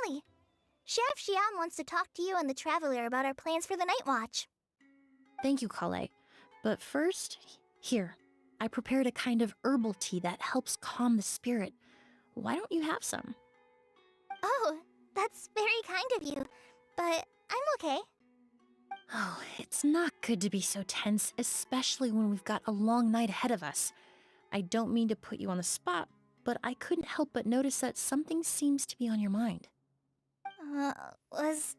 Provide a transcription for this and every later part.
Emily, Sheriff Xian wants to talk to you and the Traveler about our plans for the Night Watch. Thank you, Kale. But first, here, I prepared a kind of herbal tea that helps calm the spirit. Why don't you have some? Oh, that's very kind of you, but I'm okay. Oh, it's not good to be so tense, especially when we've got a long night ahead of us. I don't mean to put you on the spot, but I couldn't help but notice that something seems to be on your mind. Was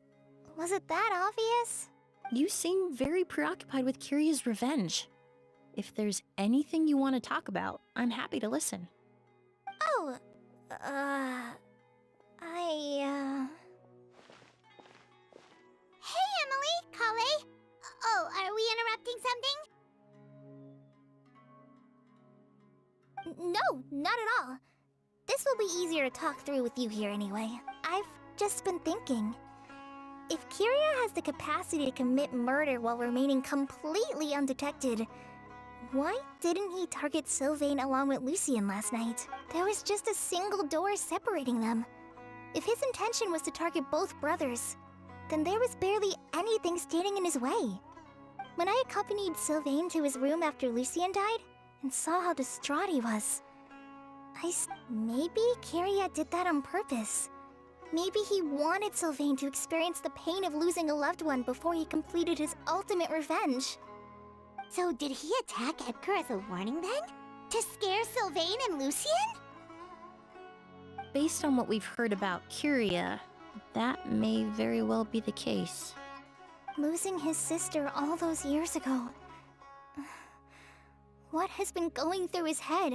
it that obvious? You seem very preoccupied with Kiria's revenge. If there's anything you want to talk about, I'm happy to listen. Oh, Hey, Emily, Kale. Oh, are we interrupting something? No, not at all. This will be easier to talk through with you here anyway. I've just been thinking. If Kiria has the capacity to commit murder while remaining completely undetected, why didn't he target Sylvain along with Lucien last night? There was just a single door separating them. If his intention was to target both brothers, then there was barely anything standing in his way. When I accompanied Sylvain to his room after Lucien died, and saw how distraught he was, maybe Kiria did that on purpose. Maybe he wanted Sylvain to experience the pain of losing a loved one before he completed his ultimate revenge. So did he attack Edgar as a warning then? To scare Sylvain and Lucien? Based on what we've heard about Kiria, that may very well be the case. Losing his sister all those years ago. What has been going through his head?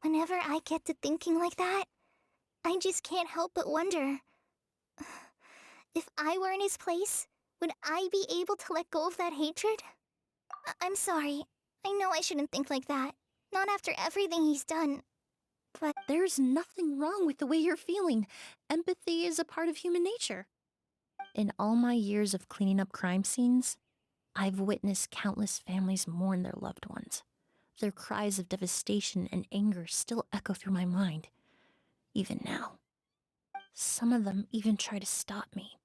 Whenever I get to thinking like that, I just can't help but wonder. If I were in his place, would I be able to let go of that hatred? I'm sorry. I know I shouldn't think like that. Not after everything he's done. But there's nothing wrong with the way you're feeling. Empathy is a part of human nature. In all my years of cleaning up crime scenes, I've witnessed countless families mourn their loved ones. Their cries of devastation and anger still echo through my mind, even now. Some of them even try to stop me,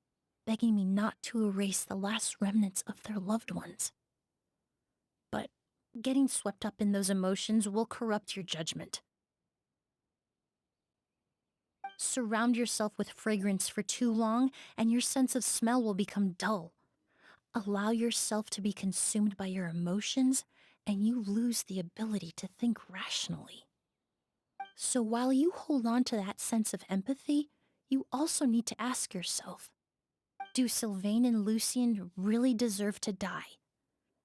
begging me not to erase the last remnants of their loved ones. But getting swept up in those emotions will corrupt your judgment. Surround yourself with fragrance for too long, and your sense of smell will become dull. Allow yourself to be consumed by your emotions, and you lose the ability to think rationally. So while you hold on to that sense of empathy, you also need to ask yourself, do Sylvain and Lucien really deserve to die?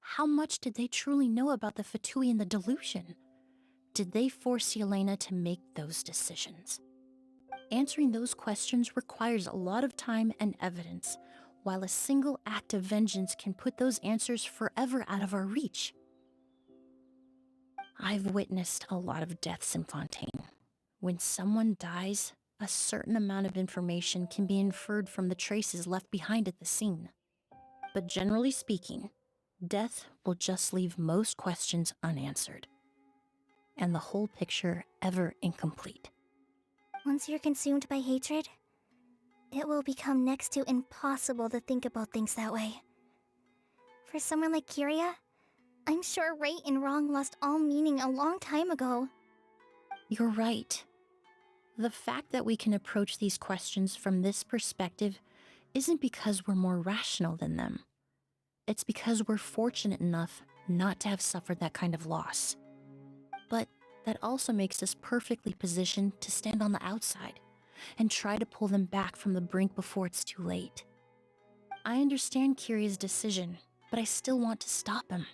How much did they truly know about the Fatui and the delusion? Did they force Yelena to make those decisions? Answering those questions requires a lot of time and evidence, while a single act of vengeance can put those answers forever out of our reach. I've witnessed a lot of deaths in Fontaine. When someone dies, a certain amount of information can be inferred from the traces left behind at the scene. But generally speaking, death will just leave most questions unanswered, and the whole picture ever incomplete. Once you're consumed by hatred, it will become next to impossible to think about things that way. For someone like Kiria, I'm sure right and wrong lost all meaning a long time ago. You're right. The fact that we can approach these questions from this perspective isn't because we're more rational than them. It's because we're fortunate enough not to have suffered that kind of loss. But that also makes us perfectly positioned to stand on the outside and try to pull them back from the brink before it's too late. I understand Kiria's decision, but I still want to stop him.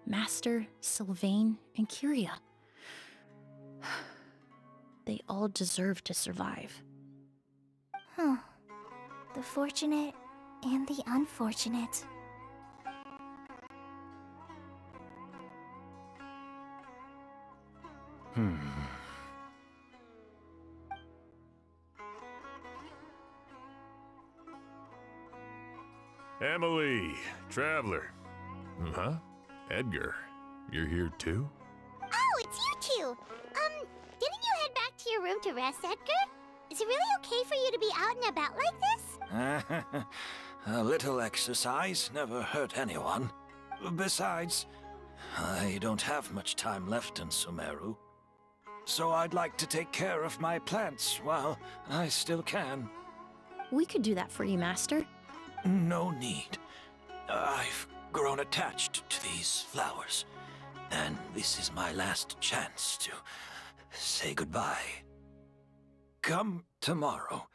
Master, Sylvain, and Kiria. They all deserve to survive. Huh. The fortunate and the unfortunate. Emily, Traveler. Huh? Edgar, you're here too? Oh, it's you two! Didn't you head back to your room to rest, Edgar? Is it really okay for you to be out and about like this? A little exercise never hurt anyone. Besides, I don't have much time left in Sumeru. So I'd like to take care of my plants while I still can. We could do that for you, Master. No need. I've grown attached to these flowers, and this is my last chance to say goodbye. Come tomorrow.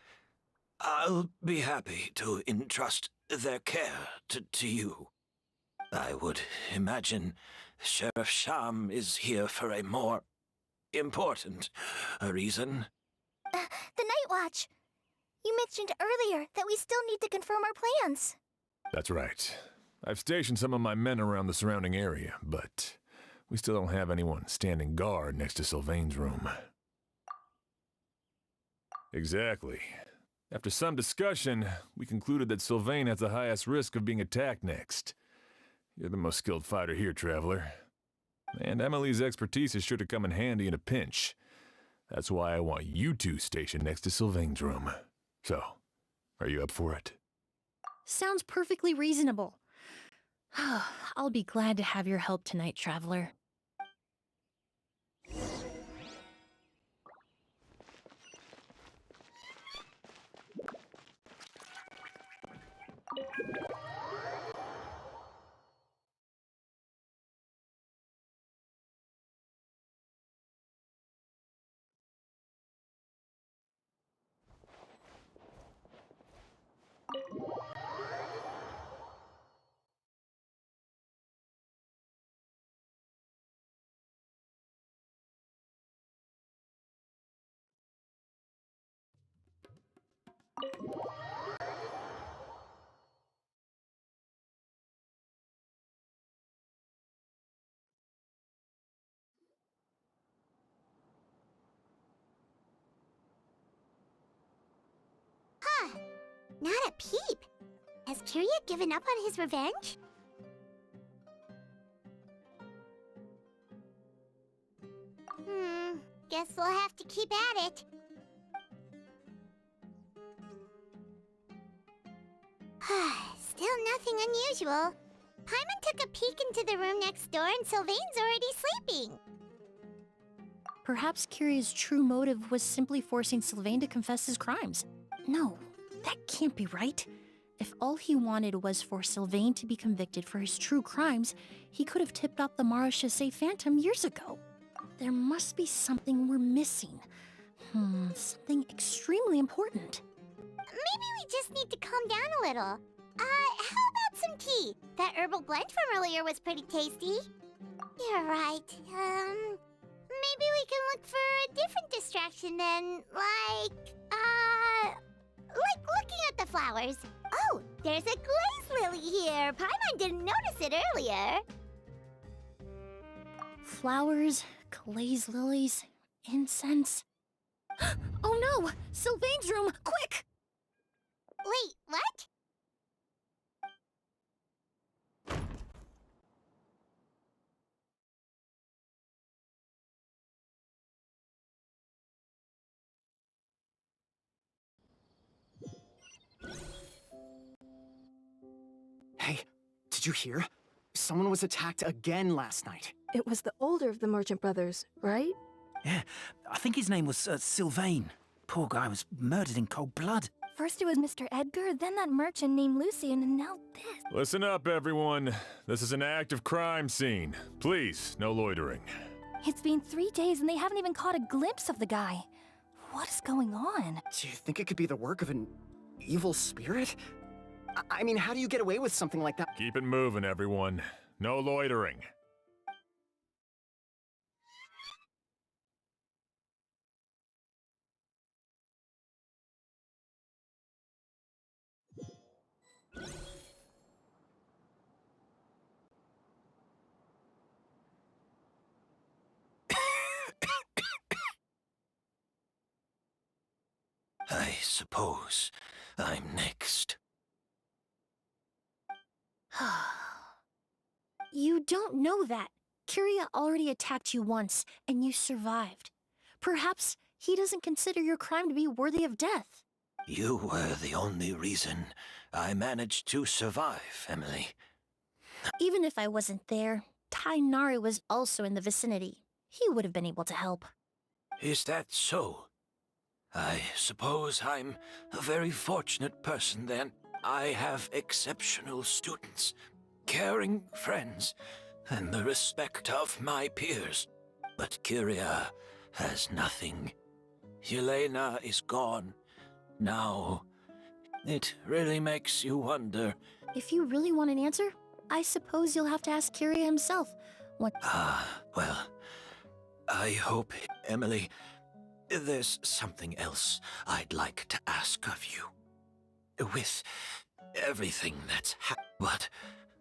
I'll be happy to entrust their care to you. I would imagine Sheriff Sham is here for a more important reason. The Night Watch! You mentioned earlier that we still need to confirm our plans. That's right. I've stationed some of my men around the surrounding area, but we still don't have anyone standing guard next to Sylvain's room. Exactly. After some discussion, we concluded that Sylvain has the highest risk of being attacked next. You're the most skilled fighter here, Traveler. And Emily's expertise is sure to come in handy in a pinch. That's why I want you two stationed next to Sylvain's room. So, are you up for it? Sounds perfectly reasonable. I'll be glad to have your help tonight, Traveler. Not a peep. Has Kirya given up on his revenge? Guess we'll have to keep at it. Still nothing unusual. Paimon took a peek into the room next door and Sylvain's already sleeping. Perhaps Kirya's true motive was simply forcing Sylvain to confess his crimes. No, that can't be right. If all he wanted was for Sylvain to be convicted for his true crimes, he could have tipped off the Marechaussee Phantom years ago. There must be something we're missing. Something extremely important. Maybe we just need to calm down a little. How about some tea? That herbal blend from earlier was pretty tasty. You're right. Maybe we can look for a different distraction then, like looking at the flowers. Oh, there's a glaze lily here. Paimon didn't notice it earlier. Flowers, glaze lilies, incense. Oh no! Sylvain's room! Quick! Wait, what? Hey, did you hear? Someone was attacked again last night. It was the older of the merchant brothers, right? Yeah, I think his name was Sylvain. Poor guy was murdered in cold blood. First it was Mr. Edgar, then that merchant named Lucian, and now this. Listen up, everyone. This is an active crime scene. Please, no loitering. It's been 3 days and they haven't even caught a glimpse of the guy. What is going on? Do you think it could be the work of an evil spirit? I mean, how do you get away with something like that? Keep it moving, everyone. No loitering. suppose I'm next. You don't know that. Kyria already attacked you once, and you survived. Perhaps he doesn't consider your crime to be worthy of death. You were the only reason I managed to survive, Emily. Even if I wasn't there, Tainari was also in the vicinity. He would have been able to help. Is that so? I suppose I'm a very fortunate person then. I have exceptional students, caring friends, and the respect of my peers. But Kyria has nothing. Yelena is gone. Now, it really makes you wonder. If you really want an answer, I suppose you'll have to ask Kyria himself. What? Well, I hope, Emily, there's something else I'd like to ask of you. With everything that's but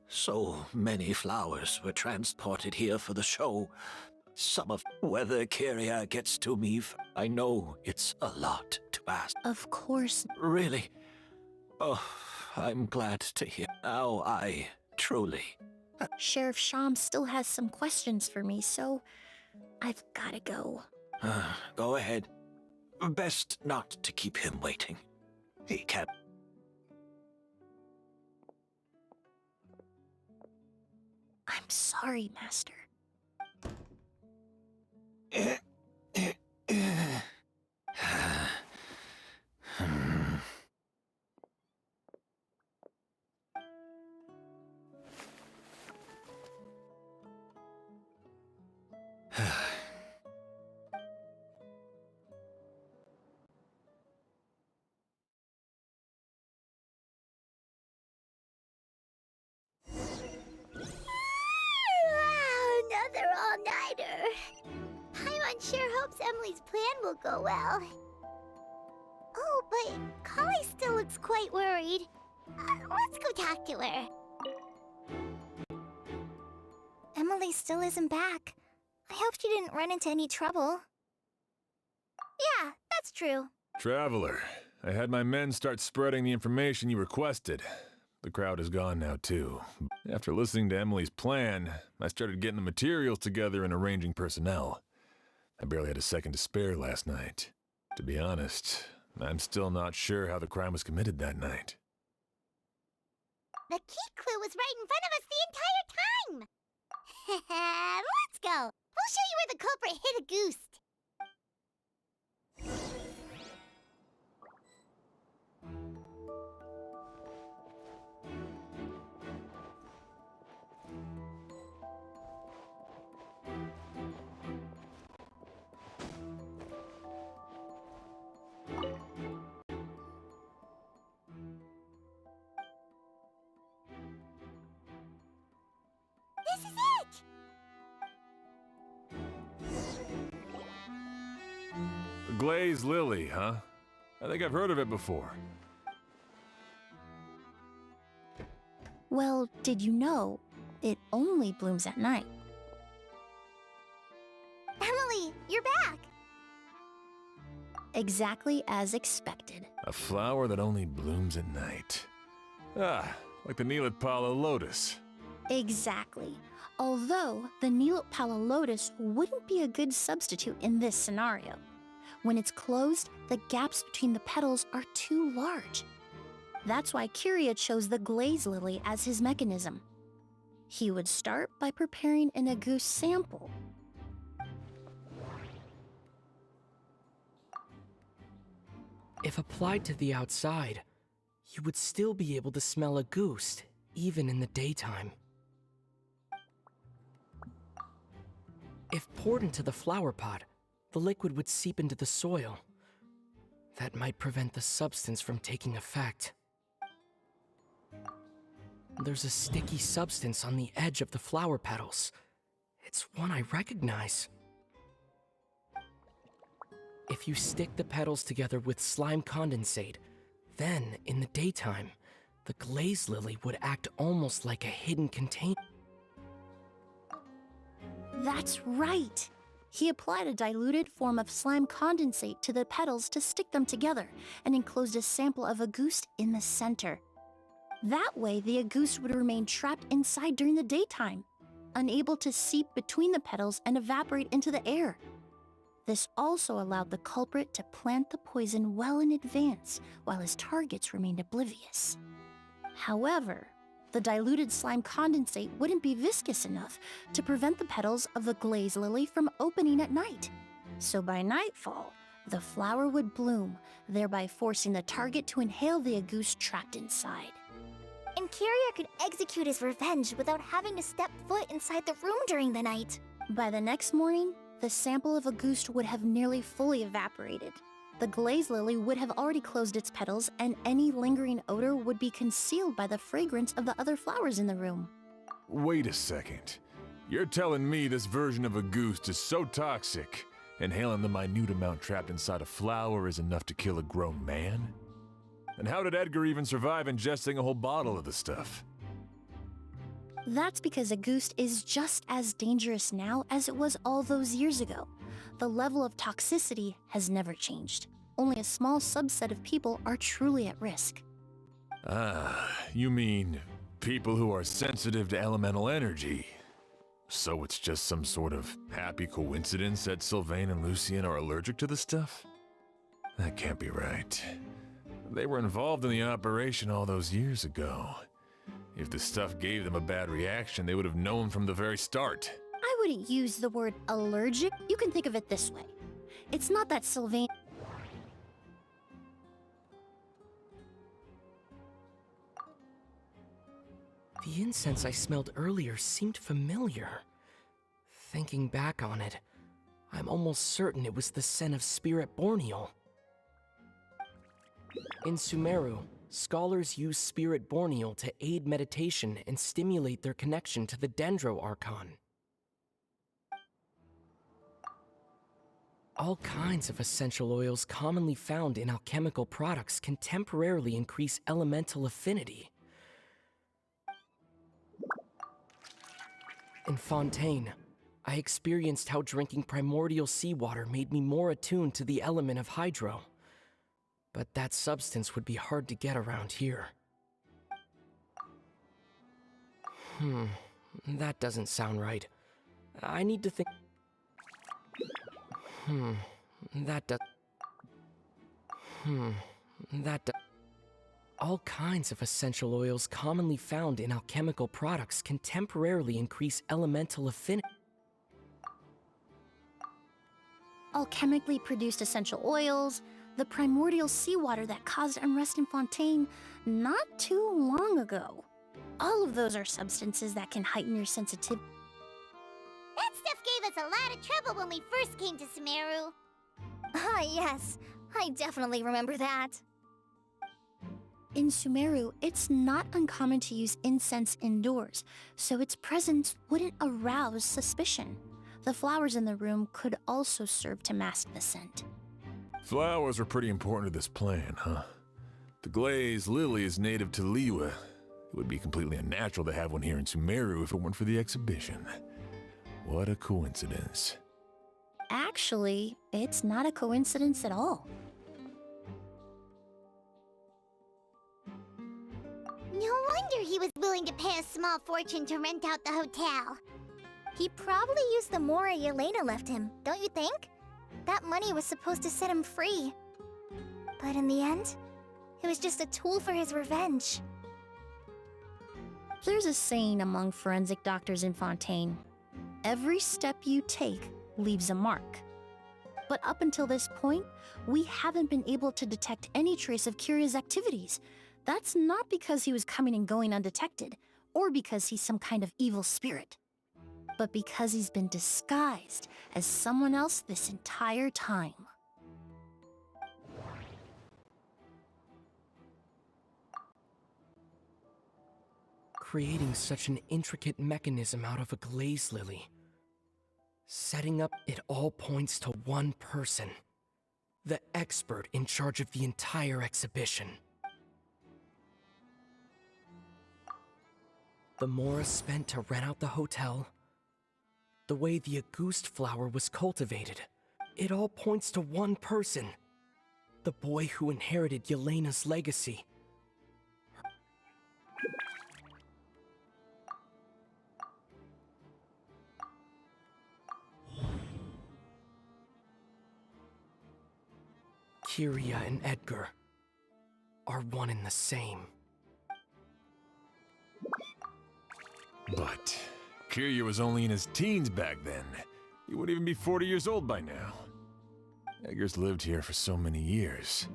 so many flowers were transported here for the show. Some of whether Kyria gets to me, I know it's a lot to ask. Of course. Really? Oh, I'm glad to hear. Now I truly... Sheriff Sham still has some questions for me, so I've gotta go. Go ahead. Best not to keep him waiting. He can't... I'm sorry, Master. Another all-nighter. Paimon sure hopes Emily's plan will go well. Oh, but Kali still looks quite worried. Let's go talk to her. Emily still isn't back. I hope she didn't run into any trouble. Yeah, that's true. Traveler, I had my men start spreading the information you requested. The crowd is gone now, too. After listening to Emily's plan, I started getting the materials together and arranging personnel. I barely had a second to spare last night. To be honest, I'm still not sure how the crime was committed that night. The key clue was right in front of us the entire time! Let's go! We'll show you where the culprit hid a goose. This is it! The glazed lily, huh? I think I've heard of it before. Well, did you know it only blooms at night? Emily, you're back! Exactly as expected. A flower that only blooms at night. Ah, like the Neelitpala lotus. Exactly. Although the Neelitpala lotus wouldn't be a good substitute in this scenario. When it's closed, the gaps between the petals are too large. That's why Kyria chose the glaze lily as his mechanism. He would start by preparing an agoose sample. If applied to the outside, you would still be able to smell a goose, even in the daytime. If poured into the flower pot, the liquid would seep into the soil. That might prevent the substance from taking effect. There's a sticky substance on the edge of the flower petals. It's one I recognize. If you stick the petals together with slime condensate, then, in the daytime, the glaze lily would act almost like a hidden container. That's right. He applied a diluted form of slime condensate to the petals to stick them together and enclosed a sample of agouste in the center. That way, the agouste would remain trapped inside during the daytime, unable to seep between the petals and evaporate into the air. This also allowed the culprit to plant the poison well in advance while his targets remained oblivious. However, the diluted slime condensate wouldn't be viscous enough to prevent the petals of the glaze lily from opening at night. So by nightfall, the flower would bloom, thereby forcing the target to inhale the agouste trapped inside. And Kyria could execute his revenge without having to step foot inside the room during the night. By the next morning, the sample of agouste would have nearly fully evaporated. The glaze lily would have already closed its petals, and any lingering odor would be concealed by the fragrance of the other flowers in the room. Wait a second. You're telling me this version of a goose is so toxic, inhaling the minute amount trapped inside a flower is enough to kill a grown man? And how did Edgar even survive ingesting a whole bottle of the stuff? That's because agouste is just as dangerous now as it was all those years ago. The level of toxicity has never changed. Only a small subset of people are truly at risk. Ah, you mean people who are sensitive to elemental energy. So it's just some sort of happy coincidence that Sylvain and Lucien are allergic to the stuff? That can't be right. They were involved in the operation all those years ago. If the stuff gave them a bad reaction, they would have known from the very start. I wouldn't use the word allergic. You can think of it this way. It's not that Sylvain... The incense I smelled earlier seemed familiar. Thinking back on it, I'm almost certain it was the scent of Spirit Borneal. In Sumeru, scholars use Spirit Borneal to aid meditation and stimulate their connection to the Dendro Archon. All kinds of essential oils commonly found in alchemical products can temporarily increase elemental affinity. In Fontaine, I experienced how drinking primordial seawater made me more attuned to the element of hydro. But that substance would be hard to get around here. That doesn't sound right. I need to think... All kinds of essential oils commonly found in alchemical products can temporarily increase elemental affinity. Alchemically produced essential oils, the primordial seawater that caused unrest in Fontaine not too long ago. All of those are substances that can heighten your sensitivity. That stuff gave us a lot of trouble when we first came to Sumeru. Ah, yes. I definitely remember that. In Sumeru, it's not uncommon to use incense indoors, so its presence wouldn't arouse suspicion. The flowers in the room could also serve to mask the scent. Flowers are pretty important to this plan, huh? The glaze lily is native to Liyue. It would be completely unnatural to have one here in Sumeru if it weren't for the exhibition. What a coincidence. Actually, it's not a coincidence at all. No wonder he was willing to pay a small fortune to rent out the hotel. He probably used the Mora Yelena left him, don't you think? That money was supposed to set him free. But in the end, it was just a tool for his revenge. There's a saying among forensic doctors in Fontaine. Every step you take leaves a mark. But up until this point, we haven't been able to detect any trace of Kyria's activities. That's not because he was coming and going undetected, or because he's some kind of evil spirit, but because he's been disguised as someone else this entire time. Creating such an intricate mechanism out of a glaze lily. Setting up it all points to one person. The expert in charge of the entire exhibition. The Mora spent to rent out the hotel. the way the Auguste flower was cultivated. It all points to one person. The boy who inherited Yelena's legacy. Kyria and Edgar are one and the same. But Kiryu was only in his teens back then. He wouldn't even be 40 years old by now. Edgar's lived here for so many years.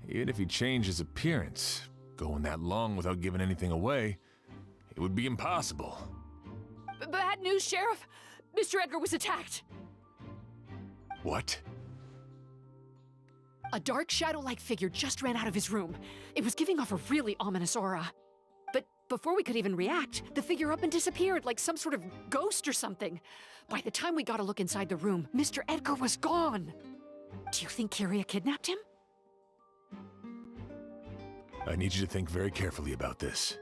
Even if he changed his appearance, going that long without giving anything away, it would be impossible. Bad news, Sheriff! Mr. Edgar was attacked! What? A dark shadow-like figure just ran out of his room. It was giving off a really ominous aura. But before we could even react, the figure up and disappeared like some sort of ghost or something. By the time we got a look inside the room, Mr. Edgar was gone. Do you think Kyria kidnapped him? I need you to think very carefully about this.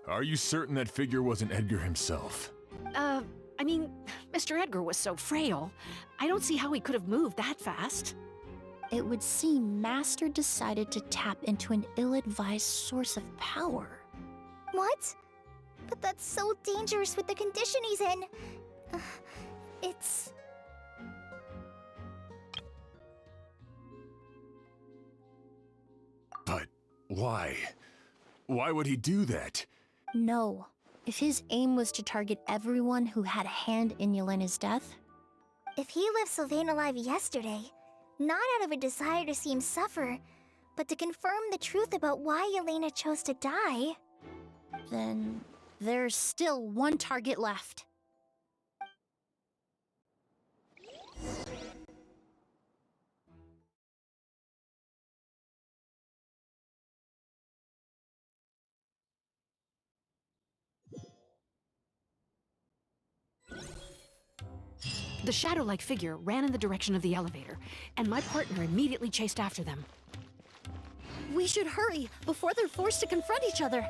Are you certain that figure wasn't Edgar himself? I mean, Mr. Edgar was so frail. I don't see how he could have moved that fast. It would seem Master decided to tap into an ill-advised source of power. What? But that's so dangerous with the condition he's in. It's... But why? Why would he do that? No. If his aim was to target everyone who had a hand in Yelena's death, If he left Sylvain alive yesterday, not out of a desire to see him suffer, but to confirm the truth about why Yelena chose to die... then there's still one target left. The shadow-like figure ran in the direction of the elevator, and my partner immediately chased after them. We should hurry before they're forced to confront each other.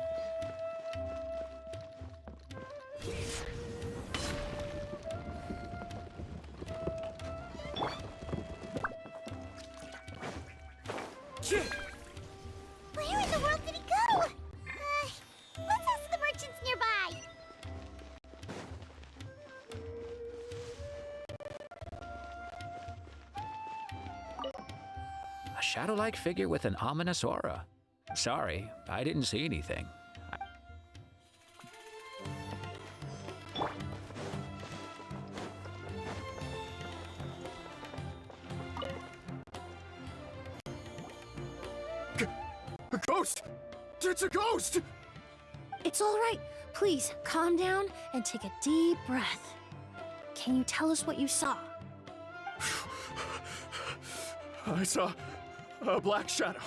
Where in the world did he go? Let's ask the merchants nearby. A shadow-like figure with an ominous aura. Sorry, I didn't see anything. A ghost! It's a ghost! It's all right. Please, calm down and take a deep breath. Can you tell us what you saw? I saw a black shadow.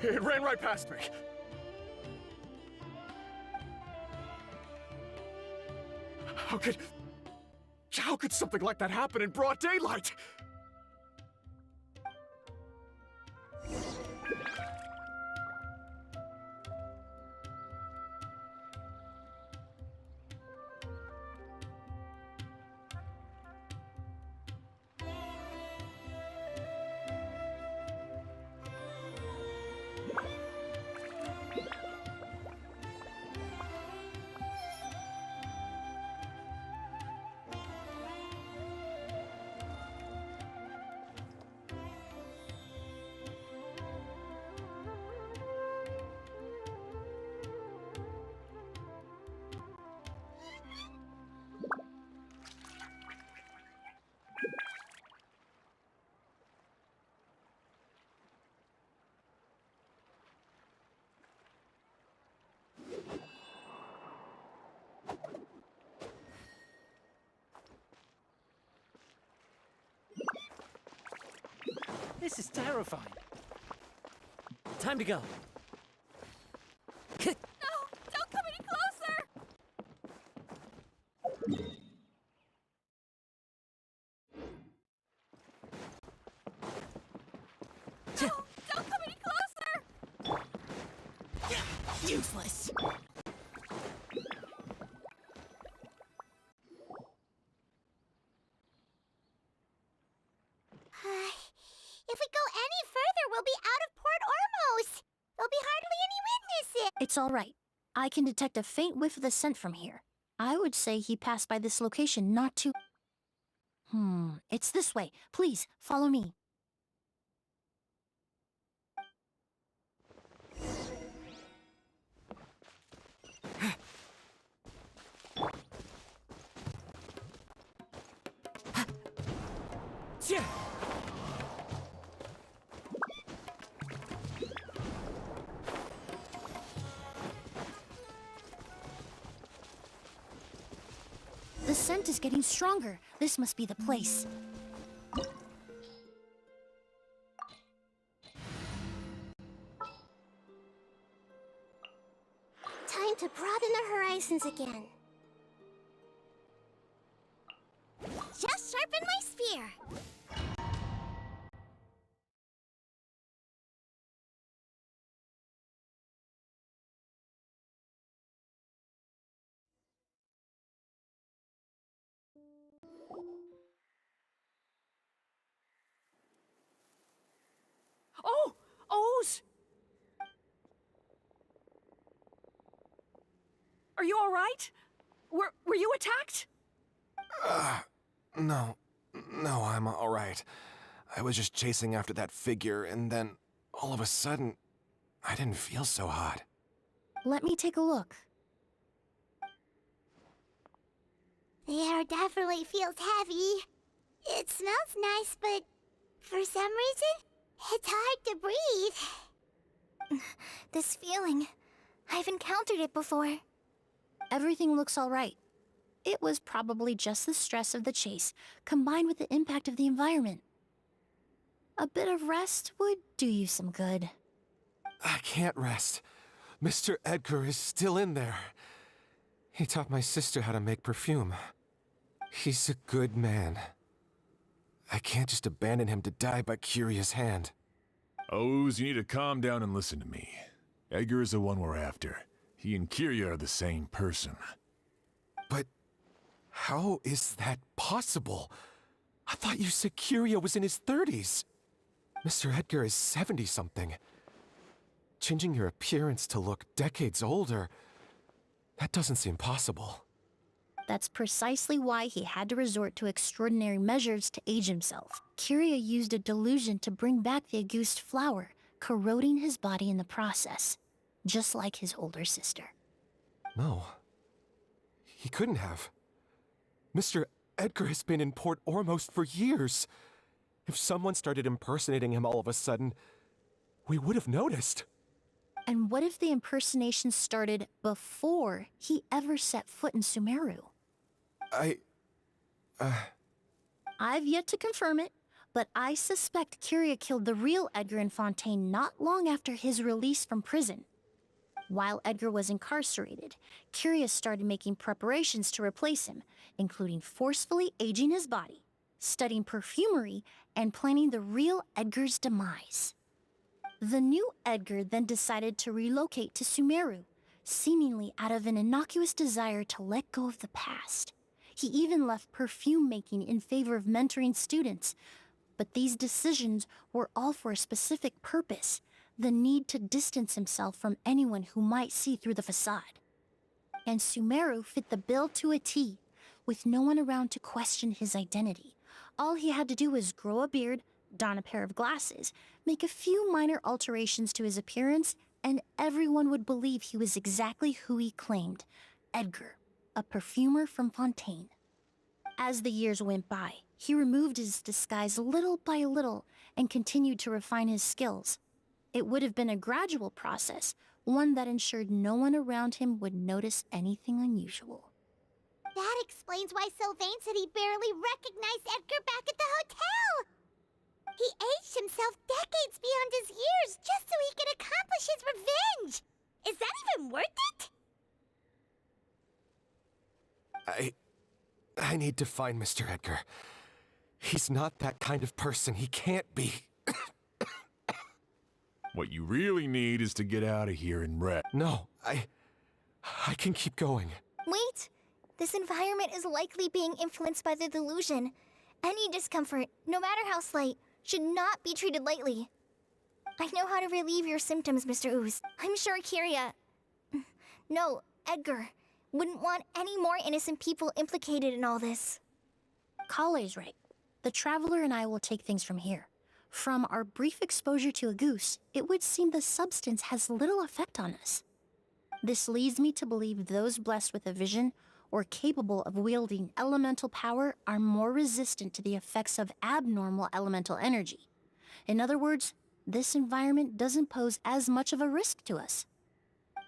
It ran right past me. How could something like that happen in broad daylight? This is terrifying. Time to go. No! Don't come any closer! No! Don't come any closer! Useless! If we go any further, we'll be out of Port Ormos. There'll be hardly any witnesses. It's all right. I can detect a faint whiff of the scent from here. I would say he passed by this location not too... It's this way. Please, follow me. Yeah. The scent is getting stronger. This must be the place. Time to broaden the horizons again. Just sharpen my spear. Oh! O's! Are you all right? Were you attacked? No. No, I'm all right. I was just chasing after that figure, and then, all of a sudden, I didn't feel so hot. Let me take a look. The air definitely feels heavy. It smells nice, but for some reason, it's hard to breathe. This feeling, I've encountered it before. Everything looks all right. It was probably just the stress of the chase, combined with the impact of the environment. A bit of rest would do you some good. I can't rest. Mr. Edgar is still in there. He taught my sister how to make perfume. He's a good man. I can't just abandon him to die by Curia's hand. O's, you need to calm down and listen to me. Edgar is the one we're after. He and Kyria are the same person. But how is that possible? I thought you said Kyria was in his 30s. Mr. Edgar is 70-something. Changing your appearance to look decades older, that doesn't seem possible. That's precisely why he had to resort to extraordinary measures to age himself. Kyria used a delusion to bring back the Auguste flower, corroding his body in the process, just like his older sister. No. He couldn't have. Mr. Edgar has been in Port Ormos for years. If someone started impersonating him all of a sudden, we would have noticed. And what if the impersonation started before he ever set foot in Sumeru? I've yet to confirm it, but I suspect Kyria killed the real Edgar in Fontaine not long after his release from prison. While Edgar was incarcerated, Kyria started making preparations to replace him, including forcefully aging his body, studying perfumery, and planning the real Edgar's demise. The new Edgar then decided to relocate to Sumeru, seemingly out of an innocuous desire to let go of the past. He even left perfume making in favor of mentoring students. But these decisions were all for a specific purpose: the need to distance himself from anyone who might see through the facade. And Sumeru fit the bill to a T, with no one around to question his identity. All he had to do was grow a beard, don a pair of glasses, make a few minor alterations to his appearance, and everyone would believe he was exactly who he claimed: Edgar, a perfumer from Fontaine. As the years went by, he removed his disguise little by little and continued to refine his skills. It would have been a gradual process, one that ensured no one around him would notice anything unusual. That explains why Sylvain said he barely recognized Edgar back at the hotel. He aged himself decades beyond his years just so he could accomplish his revenge. Is that even worth it? I need to find Mr. Edgar. He's not that kind of person. He can't be. What you really need is to get out of here and rest. No, I can keep going. Wait! This environment is likely being influenced by the delusion. Any discomfort, no matter how slight, should not be treated lightly. I know how to relieve your symptoms, Mr. Ooze. I'm sure Kiria... No, Edgar wouldn't want any more innocent people implicated in all this. Kale's right. The Traveler and I will take things from here. From our brief exposure to a goose, it would seem the substance has little effect on us. This leads me to believe those blessed with a vision or capable of wielding elemental power are more resistant to the effects of abnormal elemental energy. In other words, this environment doesn't pose as much of a risk to us.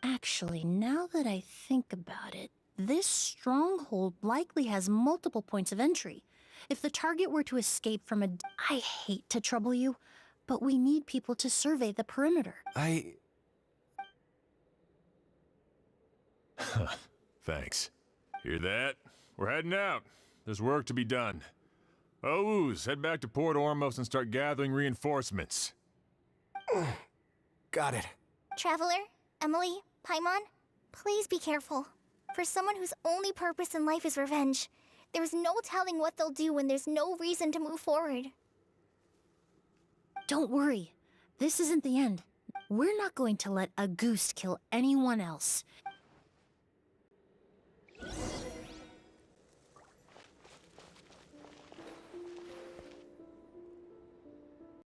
Actually, now that I think about it, this stronghold likely has multiple points of entry. If the target were to escape from a... I hate to trouble you, but we need people to survey the perimeter. Thanks. Hear that? We're heading out. There's work to be done. Ooze, head back to Port Ormos and start gathering reinforcements. Got it. Traveler, Emily, Paimon, please be careful. For someone whose only purpose in life is revenge, there's no telling what they'll do when there's no reason to move forward. Don't worry. This isn't the end. We're not going to let a goose kill anyone else.